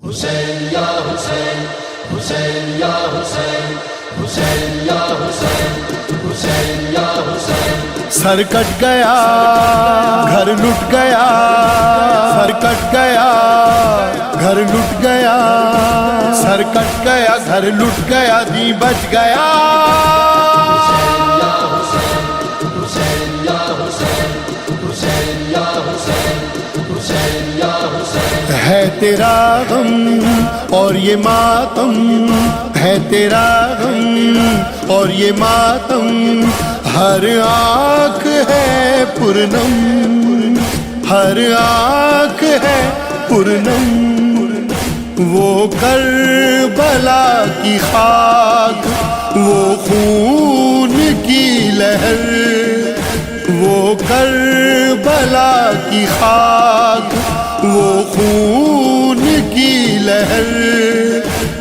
حسین یا حسین حسین یا حسین حسین یا حسین حسین یا حسین سر کٹ گیا گھر لٹ گیا سر کٹ گیا گھر لٹ گیا سر کٹ گیا گھر لٹ گیا دی بچ گیا ہے تیرا غم اور یہ ماتم ہے تیرا غم اور یہ ماتم ہر آنکھ ہے پرنم ہر آنکھ ہے پرنم وہ کربلا کی خاک وہ خون کی لہر وہ کربلا کی خاک وہ خون کی لہر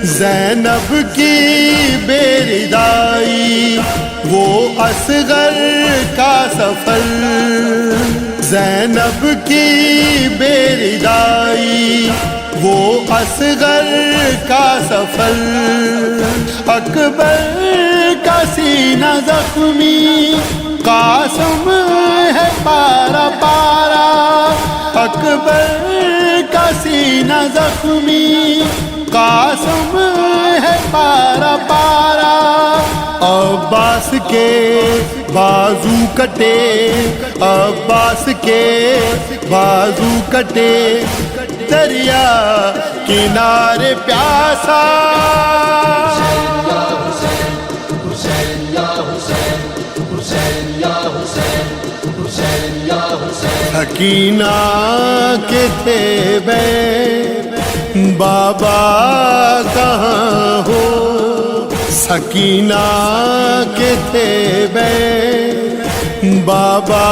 زینب کی بیردائی وہ اصغر کا سفر زینب کی بیردائی وہ اصغر کا سفر اکبر کا سینہ زخمی قاسم ہے پارا پارا اکبر کا سینہ زخمی قاسم ہے پارا پارا عباس کے بازو کٹے عباس کے بازو کٹے دریا کنارے پیاسا سکینہ کے تھے بے بابا کہاں ہو سکینہ کے تھے بے بابا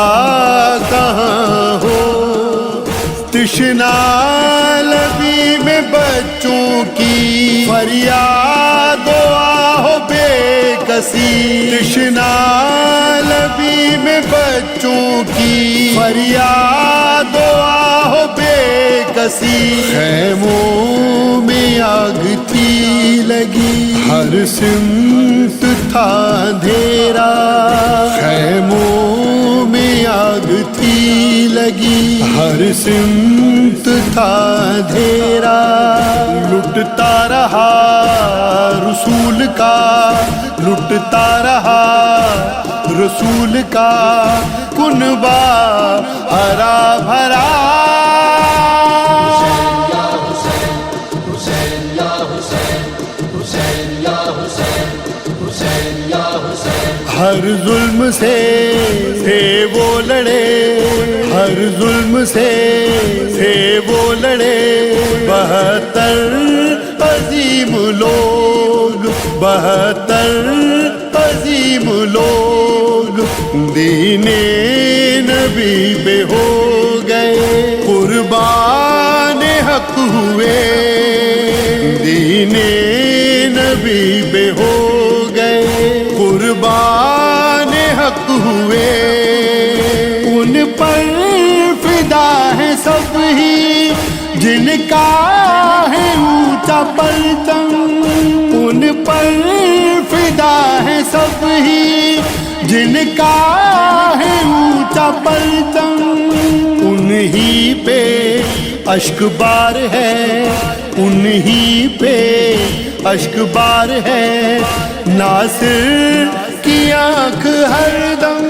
کہاں ہو تشنا لبی میں بچوں کی فریاد و آہ بے کسی تشنا لبی میں بچوں کی فریاد و آہ بے کسی خیموں میں آگ تھی لگی ہر سمت تھا اندھیرا خیموں میں آگ تھی لگی ہر سمت تھا اندھیرا لٹتا رہا رسول کا لٹتا رہا رسول کا کنبہ ہرا بھرا ہر ظلم سے تھے وہ لڑے ہر ظلم سے تھے وہ لڑے 72 عظیم لوگ 72 عظیم لوگ دین نبی پہ ہو گئے قربان حق ہوئے دین نبی پہ ہو گئے قربان حق ہوئے ان پر فدا ہے سب ہی جن کا ہے اونچا پرچم ان پر فدا ہے سب ہی جن کا ہے اونچا پرچم انہی پہ اشک بار ہے انہی پہ اشک بار ہے ناصر کی آنکھ ہر دم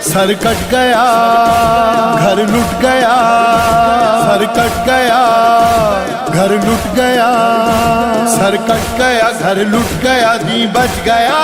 سر کٹ گیا گھر لٹ گیا سر کٹ گیا گھر لٹ گیا سر کٹ گیا گھر لٹ گیا دی بچ گیا